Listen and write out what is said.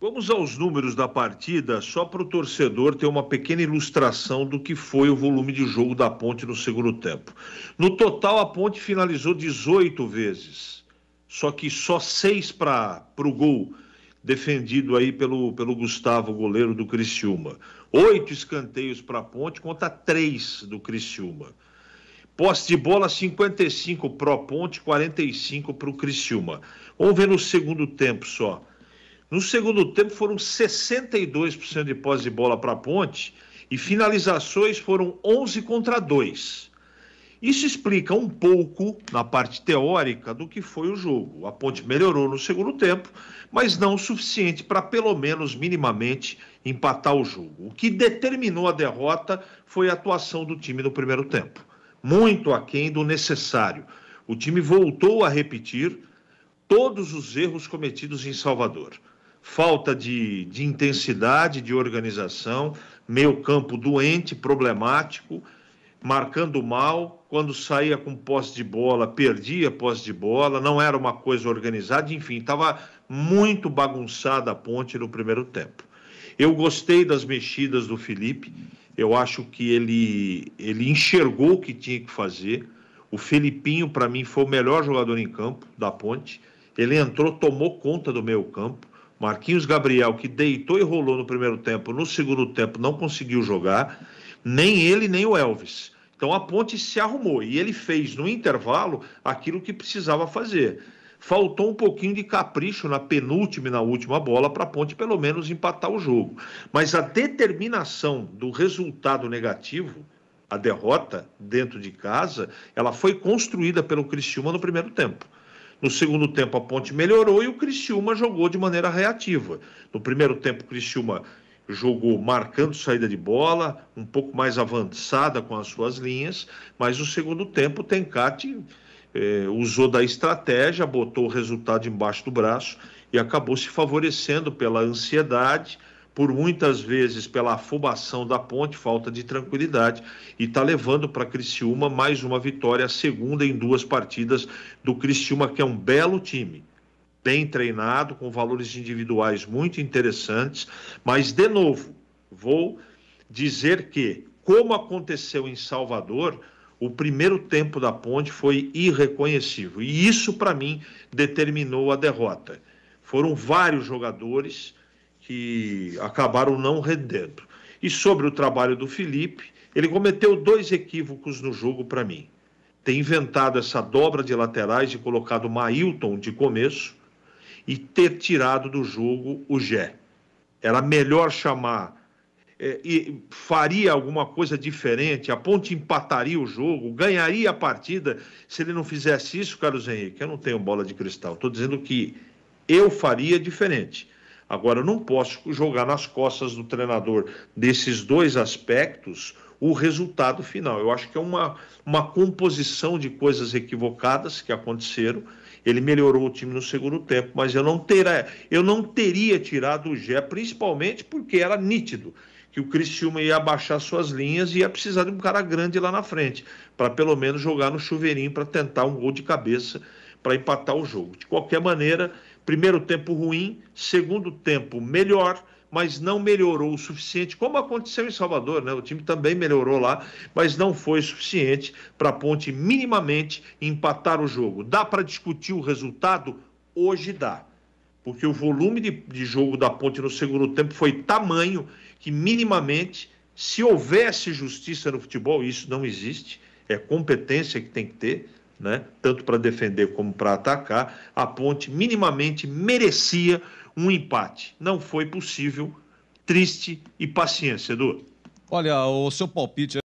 Vamos aos números da partida, só para o torcedor ter uma pequena ilustração do que foi o volume de jogo da Ponte no segundo tempo. No total, a Ponte finalizou 18 vezes, só que só 6 para o gol, defendido aí pelo Gustavo, goleiro do Criciúma. 8 escanteios para a Ponte contra 3 do Criciúma. Posse de bola 55 para a Ponte, 45 para o Criciúma. Vamos ver no segundo tempo só. No segundo tempo foram 62% de posse de bola para a Ponte e finalizações foram 11 contra 2. Isso explica um pouco, na parte teórica, do que foi o jogo. A Ponte melhorou no segundo tempo, mas não o suficiente para, pelo menos minimamente, empatar o jogo. O que determinou a derrota foi a atuação do time no primeiro tempo. Muito aquém do necessário. O time voltou a repetir todos os erros cometidos em Salvador. Falta de intensidade, de organização, meio campo doente, problemático, marcando mal, quando saía com posse de bola, perdia posse de bola, não era uma coisa organizada, enfim, estava muito bagunçada a Ponte no primeiro tempo. Eu gostei das mexidas do Felipe, eu acho que ele enxergou o que tinha que fazer. O Felipinho, para mim, foi o melhor jogador em campo da Ponte, ele entrou, tomou conta do meio campo. Marquinhos Gabriel, que deitou e rolou no primeiro tempo, no segundo tempo não conseguiu jogar, nem ele, nem o Elvis. Então a Ponte se arrumou e ele fez no intervalo aquilo que precisava fazer. Faltou um pouquinho de capricho na penúltima e na última bola para a Ponte pelo menos empatar o jogo. Mas a determinação do resultado negativo, a derrota dentro de casa, ela foi construída pelo Criciúma no primeiro tempo. No segundo tempo, a Ponte melhorou e o Criciúma jogou de maneira reativa. No primeiro tempo, o Criciúma jogou marcando saída de bola, um pouco mais avançada com as suas linhas, mas no segundo tempo, o Tencati usou da estratégia, botou o resultado embaixo do braço e acabou se favorecendo pela ansiedade, por muitas vezes pela afobação da Ponte, falta de tranquilidade, e está levando para Criciúma mais uma vitória, a segunda em 2 partidas do Criciúma, que é um belo time, bem treinado, com valores individuais muito interessantes, mas, de novo, vou dizer que, como aconteceu em Salvador, o primeiro tempo da Ponte foi irreconhecível, e isso, para mim, determinou a derrota. Foram vários jogadores que acabaram não rendendo. E sobre o trabalho do Felipe, ele cometeu 2 equívocos no jogo para mim. Ter inventado essa dobra de laterais e colocado o Mailton de começo e ter tirado do jogo o Gé. Era melhor chamar, e faria alguma coisa diferente, a Ponte empataria o jogo, ganharia a partida se ele não fizesse isso, Carlos Henrique. Eu não tenho bola de cristal, estou dizendo que eu faria diferente. Agora, eu não posso jogar nas costas do treinador desses 2 aspectos o resultado final. Eu acho que é uma composição de coisas equivocadas que aconteceram. Ele melhorou o time no segundo tempo, mas eu não teria tirado o Gé, principalmente porque era nítido que o Criciúma ia abaixar suas linhas e ia precisar de um cara grande lá na frente, para pelo menos jogar no chuveirinho, para tentar um gol de cabeça para empatar o jogo. De qualquer maneira, primeiro tempo ruim, segundo tempo melhor, mas não melhorou o suficiente, como aconteceu em Salvador, né? O time também melhorou lá, mas não foi suficiente para a Ponte minimamente empatar o jogo. Dá para discutir o resultado? Hoje dá, porque o volume de jogo da Ponte no segundo tempo foi tamanho que minimamente, se houvesse justiça no futebol, isso não existe, é competência que tem que ter, né? Tanto para defender como para atacar, a Ponte minimamente merecia um empate. Não foi possível, triste e paciência, Edu. Olha, o seu palpite